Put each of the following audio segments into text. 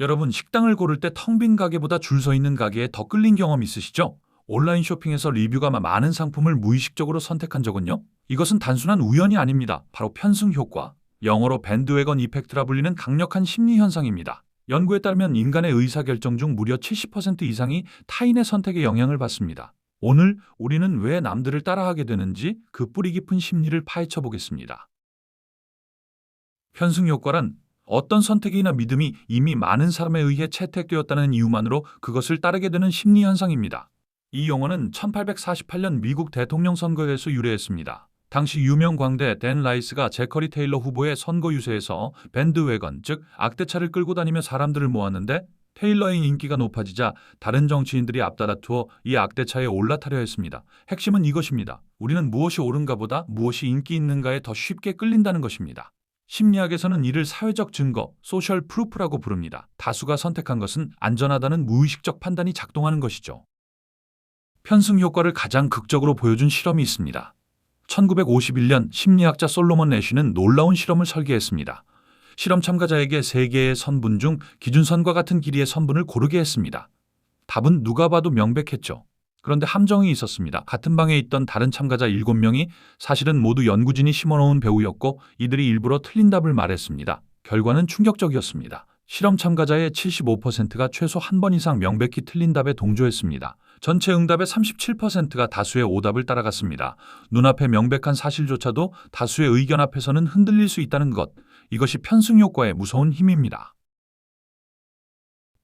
여러분, 식당을 고를 때 텅 빈 가게보다 줄 서 있는 가게에 더 끌린 경험 있으시죠? 온라인 쇼핑에서 리뷰가 많은 상품을 무의식적으로 선택한 적은요? 이것은 단순한 우연이 아닙니다. 바로 편승 효과, 영어로 밴드웨건 이펙트라 불리는 강력한 심리 현상입니다. 연구에 따르면 인간의 의사결정 중 무려 70% 이상이 타인의 선택에 영향을 받습니다. 오늘 우리는 왜 남들을 따라하게 되는지 그 뿌리 깊은 심리를 파헤쳐 보겠습니다. 편승 효과란 어떤 선택이나 믿음이 이미 많은 사람에 의해 채택되었다는 이유만으로 그것을 따르게 되는 심리 현상입니다. 이 용어는 1848년 미국 대통령 선거에서 유래했습니다. 당시 유명 광대 댄 라이스가 제커리 테일러 후보의 선거 유세에서 밴드웨건, 즉 악대차를 끌고 다니며 사람들을 모았는데 테일러의 인기가 높아지자 다른 정치인들이 앞다투어 이 악대차에 올라타려 했습니다. 핵심은 이것입니다. 우리는 무엇이 옳은가 보다 무엇이 인기 있는가에 더 쉽게 끌린다는 것입니다. 심리학에서는 이를 사회적 증거, 소셜 프루프라고 부릅니다. 다수가 선택한 것은 안전하다는 무의식적 판단이 작동하는 것이죠. 편승 효과를 가장 극적으로 보여준 실험이 있습니다. 1951년 심리학자 솔로몬 애쉬는 놀라운 실험을 설계했습니다. 실험 참가자에게 3개의 선분 중 기준선과 같은 길이의 선분을 고르게 했습니다. 답은 누가 봐도 명백했죠. 그런데 함정이 있었습니다. 같은 방에 있던 다른 참가자 7명이 사실은 모두 연구진이 심어놓은 배우였고 이들이 일부러 틀린 답을 말했습니다. 결과는 충격적이었습니다. 실험 참가자의 75%가 최소 한 번 이상 명백히 틀린 답에 동조했습니다. 전체 응답의 37%가 다수의 오답을 따라갔습니다. 눈앞의 명백한 사실조차도 다수의 의견 앞에서는 흔들릴 수 있다는 것, 이것이 편승 효과의 무서운 힘입니다.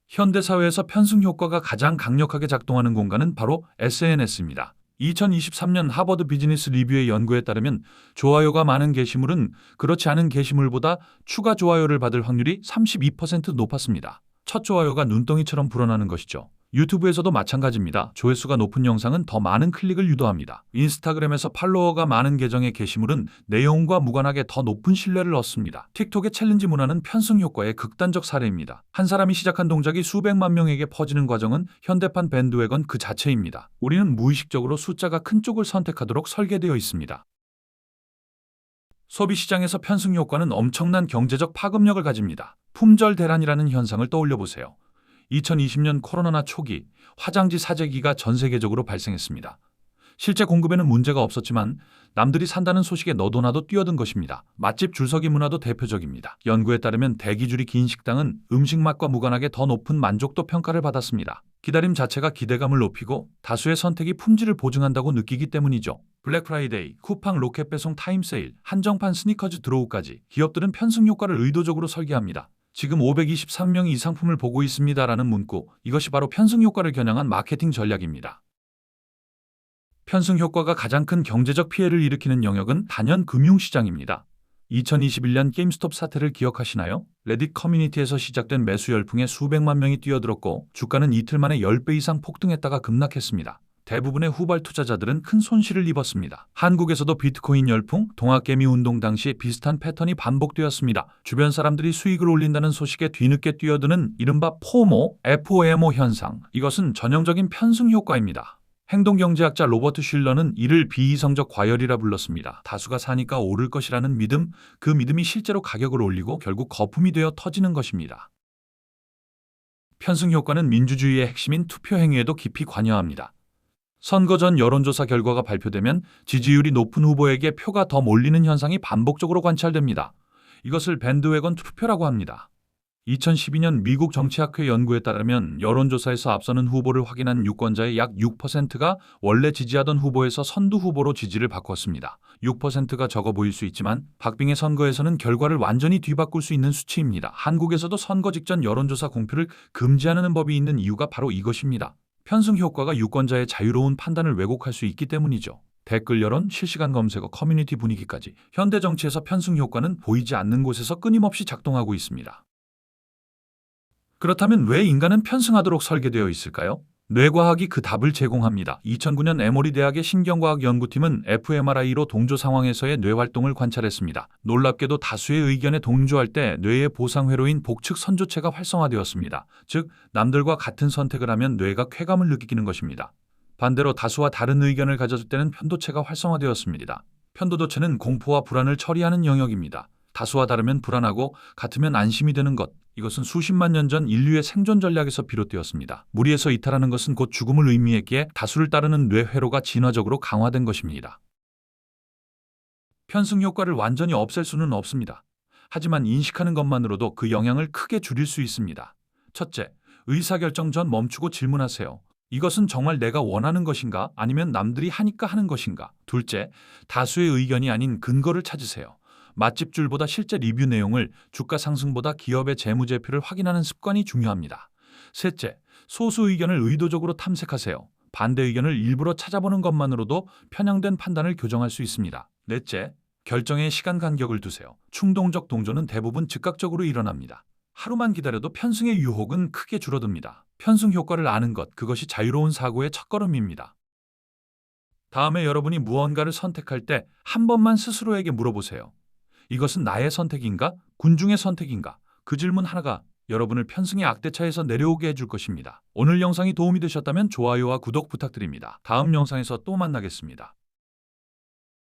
현대사회에서 편승 효과가 가장 강력하게 작동하는 공간은 바로 SNS입니다. 2023년 하버드 비즈니스 리뷰의 연구에 따르면 좋아요가 많은 게시물은 그렇지 않은 게시물보다 추가 좋아요를 받을 확률이 32% 높았습니다. 첫 좋아요가 눈덩이처럼 불어나는 것이죠. 유튜브에서도 마찬가지입니다. 조회수가 높은 영상은 더 많은 클릭을 유도합니다. 인스타그램에서 팔로워가 많은 계정의 게시물은 내용과 무관하게 더 높은 신뢰를 얻습니다. 틱톡의 챌린지 문화는 편승 효과의 극단적 사례입니다. 한 사람이 시작한 동작이 수백만 명에게 퍼지는 과정은 현대판 밴드웨건 그 자체입니다. 우리는 무의식적으로 숫자가 큰 쪽을 선택하도록 설계되어 있습니다. 소비시장에서 편승 효과는 엄청난 경제적 파급력을 가집니다. 품절 대란이라는 현상을 떠올려 보세요. 2020년 코로나 초기 화장지 사재기가 전 세계적으로 발생했습니다. 실제 공급에는 문제가 없었지만 남들이 산다는 소식에 너도 나도 뛰어든 것입니다. 맛집 줄서기 문화도 대표적입니다. 연구에 따르면 대기줄이 긴 식당은 음식 맛과 무관하게 더 높은 만족도 평가를 받았습니다. 기다림 자체가 기대감을 높이고 다수의 선택이 품질을 보증한다고 느끼기 때문이죠. 블랙 프라이데이, 쿠팡 로켓 배송 타임 세일, 한정판 스니커즈 드로우까지 기업들은 편승 효과를 의도적으로 설계합니다. 지금 523명이 이 상품을 보고 있습니다라는 문구, 이것이 바로 편승 효과를 겨냥한 마케팅 전략입니다. 편승 효과가 가장 큰 경제적 피해를 일으키는 영역은 단연 금융시장입니다. 2021년 게임스톱 사태를 기억하시나요? 레딧 커뮤니티에서 시작된 매수 열풍에 수백만 명이 뛰어들었고 주가는 이틀 만에 10배 이상 폭등했다가 급락했습니다. 대부분의 후발 투자자들은 큰 손실을 입었습니다. 한국에서도 비트코인 열풍, 동학개미 운동 당시 비슷한 패턴이 반복되었습니다. 주변 사람들이 수익을 올린다는 소식에 뒤늦게 뛰어드는 이른바 포모, FOMO 현상. 이것은 전형적인 편승 효과입니다. 행동경제학자 로버트 슐러는 이를 비이성적 과열이라 불렀습니다. 다수가 사니까 오를 것이라는 믿음, 그 믿음이 실제로 가격을 올리고 결국 거품이 되어 터지는 것입니다. 편승 효과는 민주주의의 핵심인 투표 행위에도 깊이 관여합니다. 선거 전 여론조사 결과가 발표되면 지지율이 높은 후보에게 표가 더 몰리는 현상이 반복적으로 관찰됩니다. 이것을 밴드웨건 투표라고 합니다. 2012년 미국 정치학회 연구에 따르면 여론조사에서 앞서는 후보를 확인한 유권자의 약 6%가 원래 지지하던 후보에서 선두 후보로 지지를 바꿨습니다. 6%가 적어 보일 수 있지만 박빙의 선거에서는 결과를 완전히 뒤바꿀 수 있는 수치입니다. 한국에서도 선거 직전 여론조사 공표를 금지하는 법이 있는 이유가 바로 이것입니다. 편승 효과가 유권자의 자유로운 판단을 왜곡할 수 있기 때문이죠. 댓글 여론, 실시간 검색어, 커뮤니티 분위기까지 현대 정치에서 편승 효과는 보이지 않는 곳에서 끊임없이 작동하고 있습니다. 그렇다면 왜 인간은 편승하도록 설계되어 있을까요? 뇌과학이 그 답을 제공합니다. 2009년 에모리 대학의 신경과학 연구팀은 fMRI로 동조 상황에서의 뇌 활동을 관찰했습니다. 놀랍게도 다수의 의견에 동조할 때 뇌의 보상회로인 복측 선조체가 활성화되었습니다. 즉, 남들과 같은 선택을 하면 뇌가 쾌감을 느끼는 것입니다. 반대로 다수와 다른 의견을 가졌을 때는 편도체가 활성화되었습니다. 편도도체는 공포와 불안을 처리하는 영역입니다. 다수와 다르면 불안하고 같으면 안심이 되는 것, 이것은 수십만 년 전 인류의 생존 전략에서 비롯되었습니다. 무리에서 이탈하는 것은 곧 죽음을 의미했기에 다수를 따르는 뇌 회로가 진화적으로 강화된 것입니다. 편승 효과를 완전히 없앨 수는 없습니다. 하지만 인식하는 것만으로도 그 영향을 크게 줄일 수 있습니다. 첫째, 의사결정 전 멈추고 질문하세요. 이것은 정말 내가 원하는 것인가? 아니면 남들이 하니까 하는 것인가? 둘째, 다수의 의견이 아닌 근거를 찾으세요. 맛집줄보다 실제 리뷰 내용을, 주가 상승보다 기업의 재무제표를 확인하는 습관이 중요합니다. 셋째, 소수 의견을 의도적으로 탐색하세요. 반대 의견을 일부러 찾아보는 것만으로도 편향된 판단을 교정할 수 있습니다. 넷째, 결정에 시간 간격을 두세요. 충동적 동조는 대부분 즉각적으로 일어납니다. 하루만 기다려도 편승의 유혹은 크게 줄어듭니다. 편승 효과를 아는 것, 그것이 자유로운 사고의 첫걸음입니다. 다음에 여러분이 무언가를 선택할 때 한 번만 스스로에게 물어보세요. 이것은 나의 선택인가? 군중의 선택인가? 그 질문 하나가 여러분을 편승의 악대차에서 내려오게 해줄 것입니다. 오늘 영상이 도움이 되셨다면 좋아요와 구독 부탁드립니다. 다음 영상에서 또 만나겠습니다.